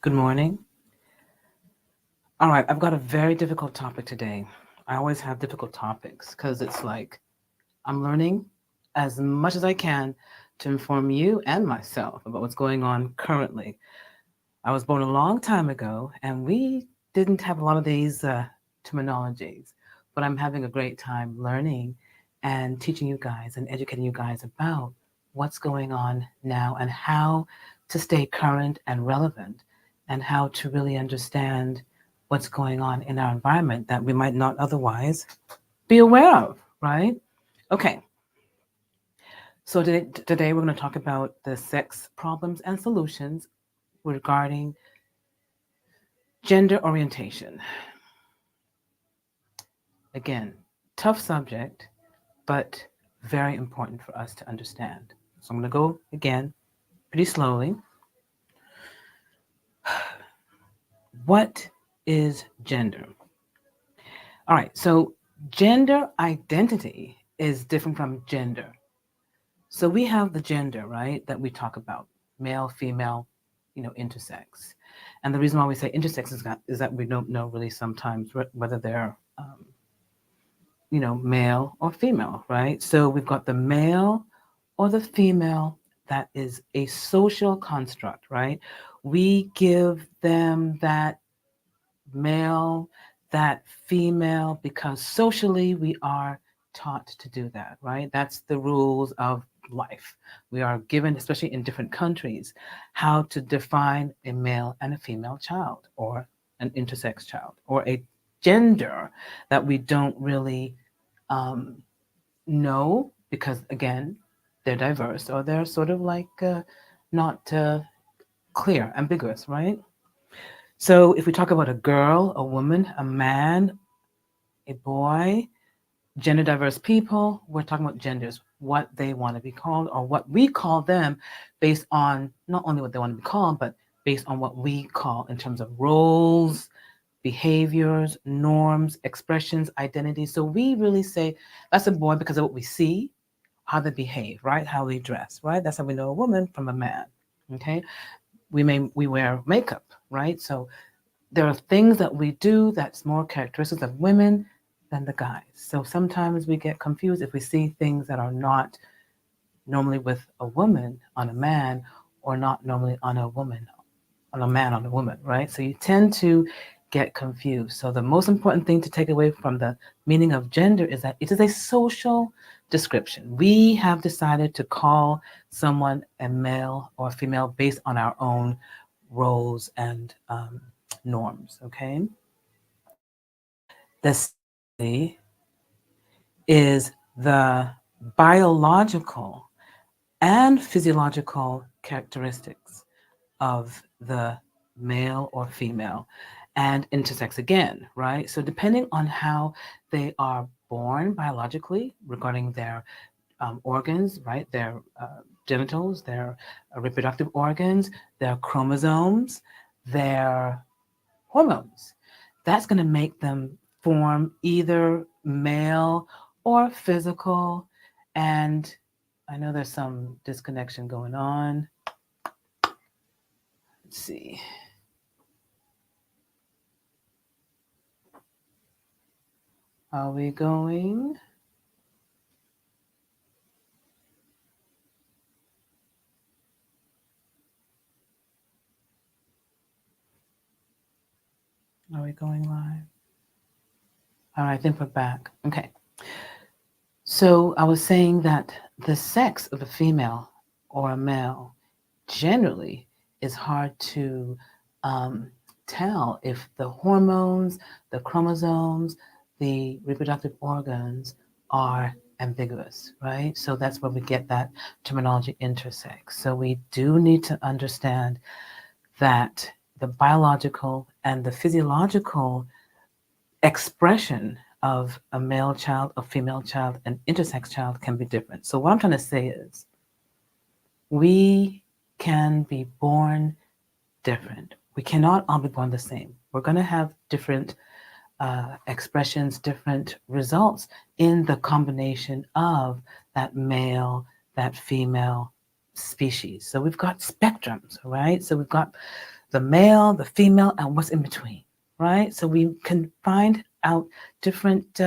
Good morning. All right, I've got a very difficult topic today. I always have difficult topics because it's like I'm learning as much as I can to inform you and myself about what's going on currently. I was born a long time ago and we didn't have a lot of these terminologies, but I'm having a great time learning and teaching you guys and educating you guys about what's going on now and how to stay current and relevant and how to really understand what's going on in our environment that we might not otherwise be aware of, right? Okay, so today we're going to talk about the sex problems and solutions regarding gender orientation. Again, tough subject, but very important for us to understand. So I'm going to go again pretty slowly. What is gender? All right, so gender identity is different from gender. So we have the gender, right, that we talk about male, female, intersex. And the reason why we say intersex is that we don't know really sometimes whether they're male or female, right? So we've got the male or the female that is a social construct, right? We give them that male, that female, because socially we are taught to do that, right? That's the rules of life. We are given, especially in different countries, how to define a male and a female child or an intersex child or a gender that we don't really um, know because, again, they're diverse or they're sort of like not clear, ambiguous, right? So if we talk about a girl, a woman, a man, a boy, gender diverse people, we're talking about genders, what they want to be called or what we call them based on not only what they want to be called, but based on what we call in terms of roles, behaviors, norms, expressions, identities. So we really say that's a boy because of what we see, how they behave, right? How they dress, right? That's how we know a woman from a man. Okay. We wear makeup, right? So there are things that we do that's more characteristics of women than the guys. So sometimes we get confused if we see things that are not normally with a woman on a man or not normally on a woman on a man on a woman, right? So you tend to get confused. So the most important thing to take away from the meaning of gender is that it is a social description. We have decided to call someone a male or female based on our own roles and norms, okay? The secondly is the biological and physiological characteristics of the male or female and intersex again, right? So depending on how they are born biologically regarding their organs, right? Their genitals, their reproductive organs, their chromosomes, their hormones. That's going to make them form either male or physical. And I know there's some disconnection going on. Let's see. Are we going? Are we going live? All right, I think we're back. Okay. So I was saying that the sex of a female or a male generally is hard to um, tell if the hormones, the chromosomes, the reproductive organs are ambiguous, right? So that's where we get that terminology intersex. So we do need to understand that the biological and the physiological expression of a male child, a female child, an intersex child can be different. So what I'm trying to say is we can be born different. We cannot all be born the same. We're going to have different expressions, different results in the combination of that male, that female species. So we've got spectrums, right? So we've got the male, the female, and what's in between, right? So we can find out different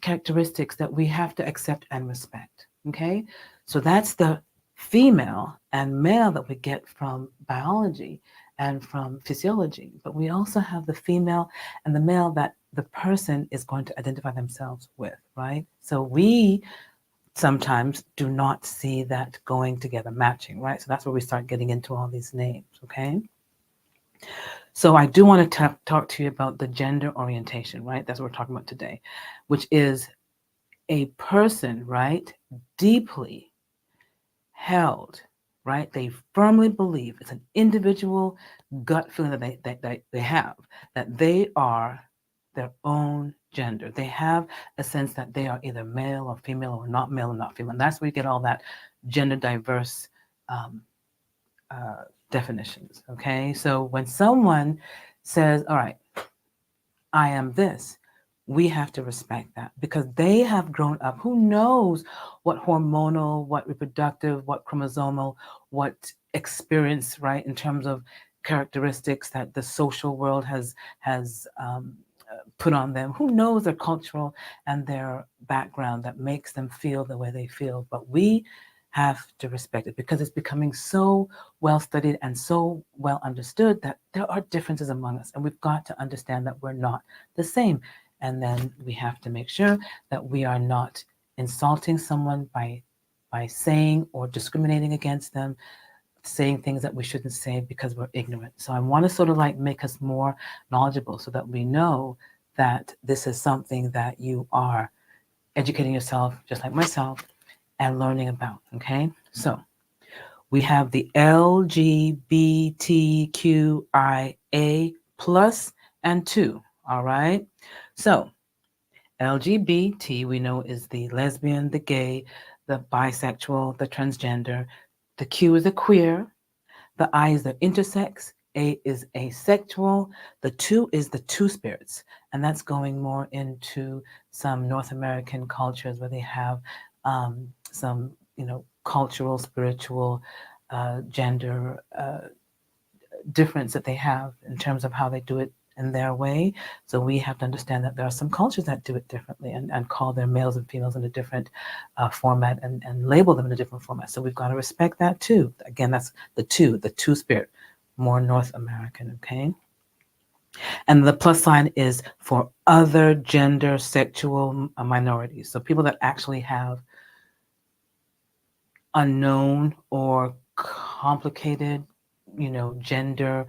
characteristics that we have to accept and respect, okay? So that's the female and male that we get from biology and from physiology. But we also have the female and the male that the person is going to identify themselves with, right? So we sometimes do not see that going together, matching, right? So that's where we start getting into all these names, okay? So I do want to talk to you about the gender orientation, right? That's what we're talking about today, which is a person, right, deeply held, right? They firmly believe it's an individual gut feeling that they have, that they are their own gender. They have a sense that they are either male or female or not male or not female. And that's where you get all that gender diverse um, definitions, okay? So when someone says, all right, I am this, we have to respect that because they have grown up. Who knows what hormonal, what reproductive, what chromosomal, what experience, right, in terms of characteristics that the social world has put on them. Who knows their cultural and their background that makes them feel the way they feel? But we have to respect it because it's becoming so well studied and so well understood that there are differences among us, and we've got to understand that we're not the same. And then we have to make sure that we are not insulting someone by saying or discriminating against them, saying things that we shouldn't say because we're ignorant. So I want to sort of like make us more knowledgeable so that we know that this is something that you are educating yourself, just like myself, and learning about. Okay, so we have the LGBTQIA plus and 2. All right, so LGBT we know is the lesbian, the gay, the bisexual, the transgender. The Q is the queer. The I is the intersex. A is asexual. The 2 is the two spirits, and that's going more into some North American cultures where they have some, cultural, spiritual, gender difference that they have in terms of how they do it in their way. So we have to understand that there are some cultures that do it differently and call their males and females in a different format and label them in a different format. So we've got to respect that too. Again, that's the two spirit, more North American, okay? And the plus sign is for other gender sexual minorities. So people that actually have unknown or complicated, gender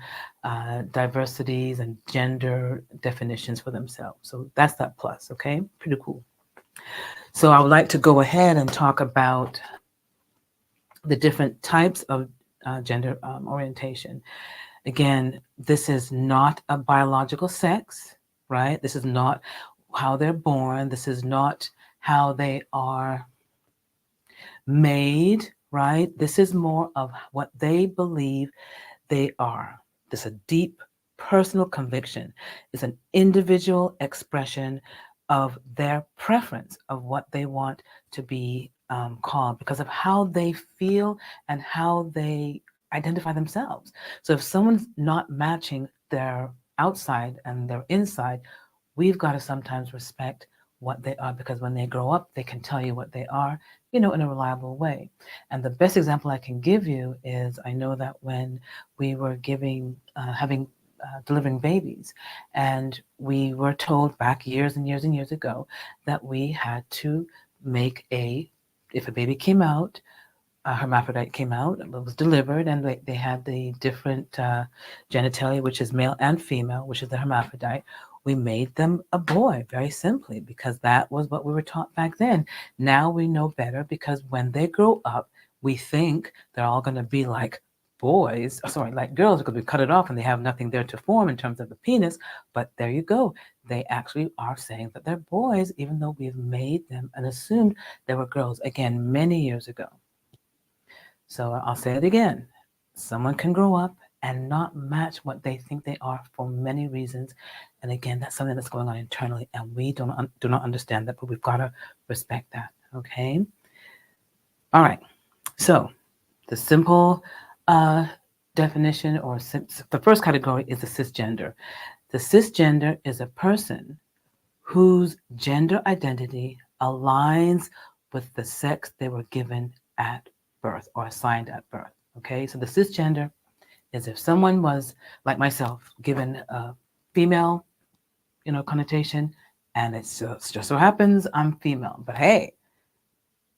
diversities and gender definitions for themselves. So that's that plus, okay? Pretty cool. So I would like to go ahead and talk about the different types of gender orientation. Again, this is not a biological sex, right? This is not how they're born. This is not how they are made, right? This is more of what they believe they are. This is a deep personal conviction. It's an individual expression of their preference of what they want to be called because of how they feel and how they identify themselves. So if someone's not matching their outside and their inside, we've got to sometimes respect what they are because when they grow up, they can tell you what they are, in a reliable way. And the best example I can give you is I know that when we were delivering babies, and we were told back years and years and years ago that we had to make if a baby came out, a hermaphrodite came out, it was delivered, and they had the different genitalia, which is male and female, which is the hermaphrodite. We made them a boy very simply because that was what we were taught back then. Now we know better because when they grow up, we think they're all going to be like like girls, because we cut it off and they have nothing there to form in terms of the penis. But there you go. They actually are saying that they're boys, even though we've made them and assumed they were girls, again, many years ago. So I'll say it again. Someone can grow up and not match what they think they are for many reasons. And again, that's something that's going on internally, and we do not understand that, but we've got to respect that, okay? All right. So the simple definition, or the first category is the cisgender. The cisgender is a person whose gender identity aligns with the sex they were given at birth or assigned at birth. Okay, so the cisgender is if someone was, like myself, given a female, connotation, and just so happens I'm female. But hey,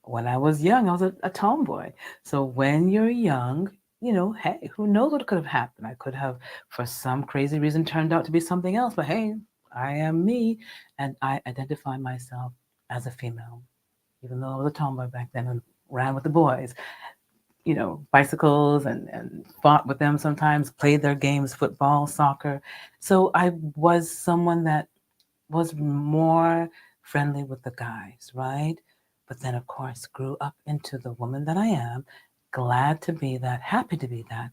when I was young, I was a tomboy. So when you're young, hey, who knows what could have happened? I could have, for some crazy reason, turned out to be something else. But hey, I am me, and I identify myself as a female, even though I was a tomboy back then and ran with the boys. Bicycles and fought with them sometimes, played their games, football, soccer. So I was someone that was more friendly with the guys, right? But then, of course, grew up into the woman that I am, glad to be that, happy to be that.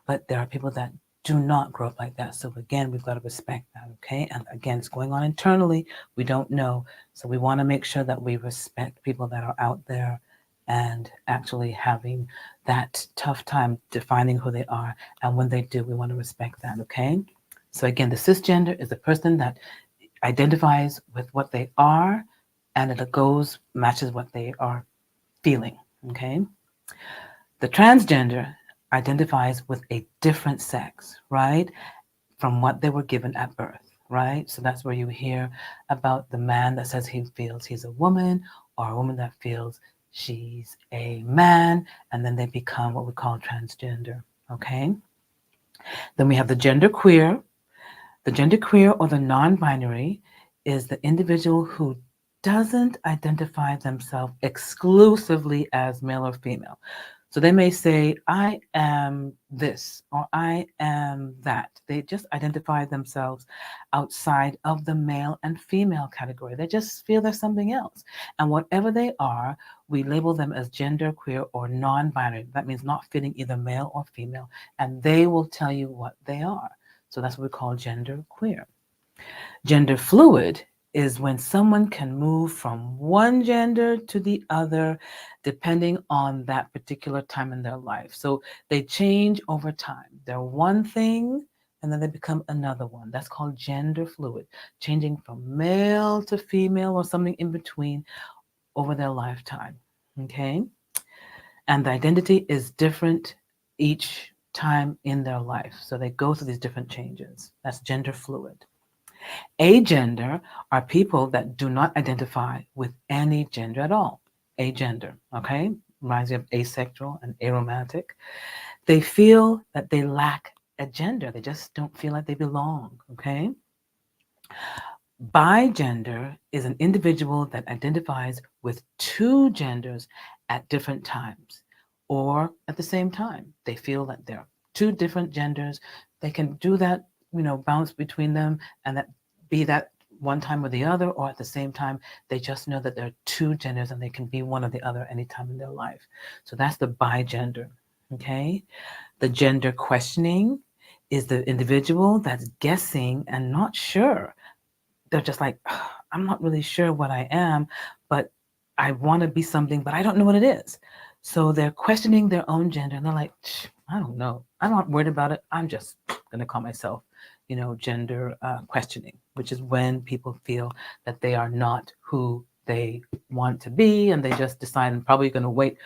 But there are people that do not grow up like that. So again, we've got to respect that, okay? And again, it's going on internally. We don't know. So we want to make sure that we respect people that are out there and actually having that tough time defining who they are. And when they do, we want to respect that, okay? So again, the cisgender is the person that identifies with what they are and it matches what they are feeling, okay? The transgender identifies with a different sex, right, from what they were given at birth, right? So that's where you hear about the man that says he feels he's a woman, or a woman that feels she's a man, and then they become what we call transgender, okay? Then we have the gender queer. The genderqueer or the non-binary is the individual who doesn't identify themselves exclusively as male or female. So they may say, I am this or I am that. They just identify themselves outside of the male and female category. They just feel they're something else. And whatever they are, we label them as genderqueer or non-binary. That means not fitting either male or female. And they will tell you what they are. So that's what we call gender queer. Gender fluid is when someone can move from one gender to the other depending on that particular time in their life. So they change over time. They're one thing and then they become another one. That's called gender fluid, changing from male to female or something in between over their lifetime. Okay? And the identity is different each time in their life. So they go through these different changes. That's gender fluid. Agender are people that do not identify with any gender at all. Agender, okay? Reminds me of asexual and aromantic. They feel that they lack a gender. They just don't feel like they belong, okay? Bigender is an individual that identifies with two genders at different times or at the same time. They feel that they're two different genders. They can do that, bounce between them and that be that one time or the other, or at the same time, they just know that there are two genders and they can be one or the other anytime in their life. So that's the bigender, okay? The gender questioning is the individual that's guessing and not sure. They're just like, I'm not really sure what I am, but I want to be something, but I don't know what it is. So they're questioning their own gender and they're like, I don't know. I'm not worried about it. I'm just going to call myself, gender questioning, which is when people feel that they are not who they want to be and they just decide and probably going to wait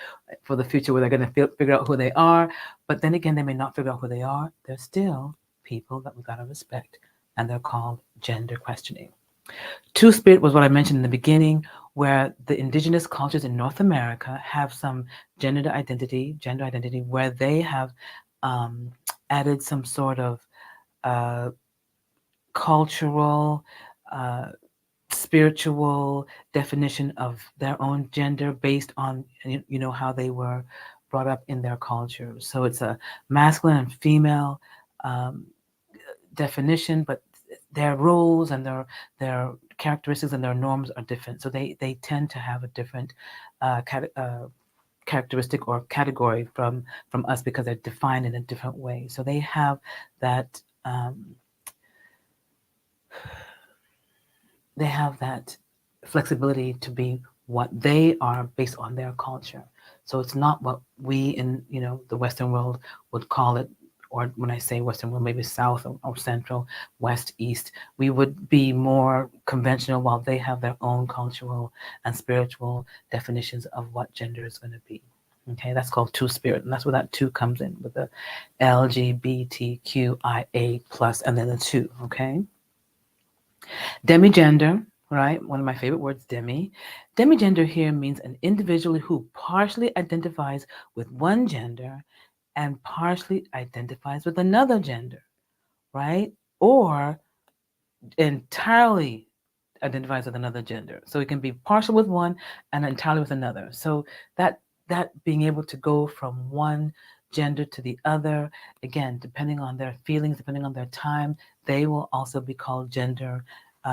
for the future where they're going to figure out who they are. But then again, they may not figure out who they are. They're still people that we got to respect, and they're called gender questioning. Two-spirit was what I mentioned in the beginning, where the indigenous cultures in North America have some gender identity, where they have added some sort of uh, cultural, uh, spiritual definition of their own gender based on how they were brought up in their culture. So it's a masculine and female um, definition, but their roles and their characteristics and their norms are different. So they tend to have a different characteristic or category from us because they're defined in a different way. So they have that flexibility to be what they are based on their culture. So it's not what we in the Western world would call it or when I say Western world, maybe South or Central, West, East. We would be more conventional while they have their own cultural and spiritual definitions of what gender is going to be. Okay, that's called two spirit, and that's where that two comes in with the LGBTQIA plus, and then the two. Okay, demigender, right? One of my favorite words, demi. Demigender here means an individual who partially identifies with one gender and partially identifies with another gender, right? Or entirely identifies with another gender. So it can be partial with one and entirely with another. So that being able to go from one gender to the other, again, depending on their feelings, depending on their time, they will also be called gender.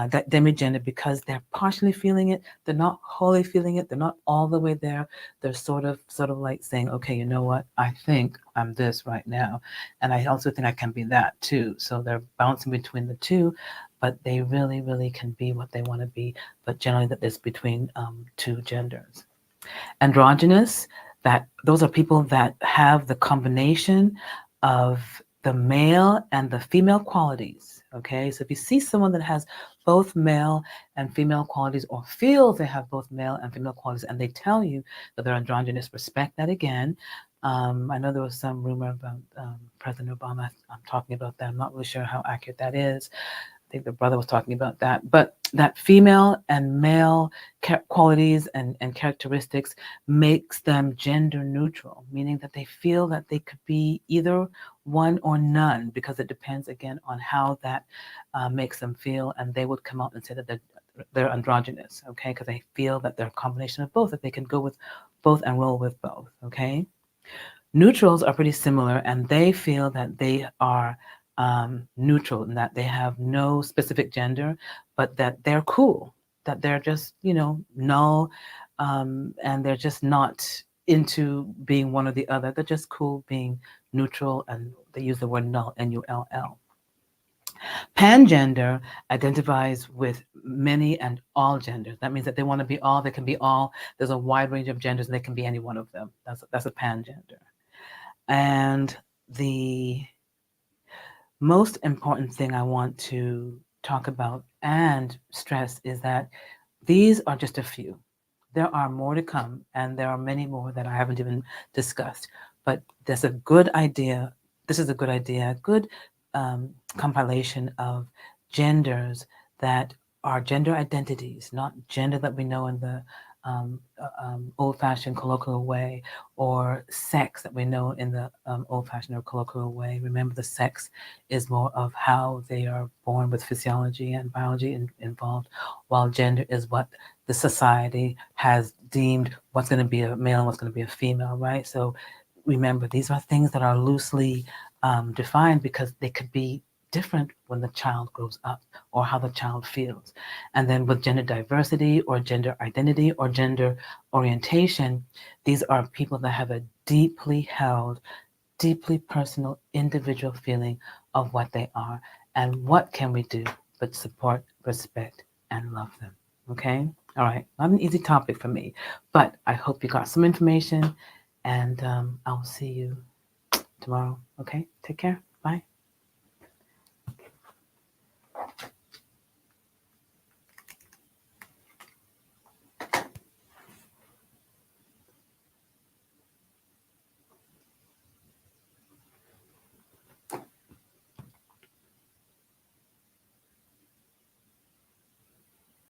That demigender, because they're partially feeling it, they're not wholly feeling it, they're not all the way there. They're sort of like saying, okay, you know what? I think I'm this right now, and I also think I can be that too. So they're bouncing between the two, but they really, really can be what they want to be. But generally, that is between two genders. Androgynous, that those are people that have the combination of the male and the female qualities. Okay, so if you see someone that has both male and female qualities, or feels they have both male and female qualities, and they tell you that they're androgynous, respect that again. I know there was some rumor about President Obama talking about that. I'm not really sure how accurate that is. I think the brother was talking about that, but that female and male qualities and characteristics makes them gender neutral, meaning that they feel that they could be either one or none, because it depends again on how that makes them feel, and they would come out and say that they're androgynous, okay, because they feel that they're a combination of both, that they can go with both and roll with both, okay. Neutrals are pretty similar, and they feel that they are neutral, and that they have no specific gender, but that they're cool, that they're just, null, and they're just not into being one or the other. They're just cool being neutral, and they use the word null, N-U-L-L. Pangender identifies with many and all genders. That means that they want to be all, they can be all. There's a wide range of genders, and they can be any one of them. That's a pangender. And the most important thing I want to talk about and stress is that these are just a few. There are more to come, and there are many more that I haven't even discussed. But there's a good idea. This is a good idea, a good compilation of genders that are gender identities, not gender that we know in the old-fashioned colloquial way, or sex that we know in the old-fashioned or colloquial way. Remember, the sex is more of how they are born, with physiology and biology involved, while gender is what the society has deemed what's going to be a male and what's going to be a female, right? So remember, these are things that are loosely defined, because they could be different when the child grows up, or how the child feels. And then with gender diversity or gender identity or gender orientation, these are people that have a deeply held, deeply personal, individual feeling of what they are. And what can we do but support, respect, and love them? Okay? All right. Not an easy topic for me, but I hope you got some information, and I'll see you tomorrow. Okay? Take care. Bye.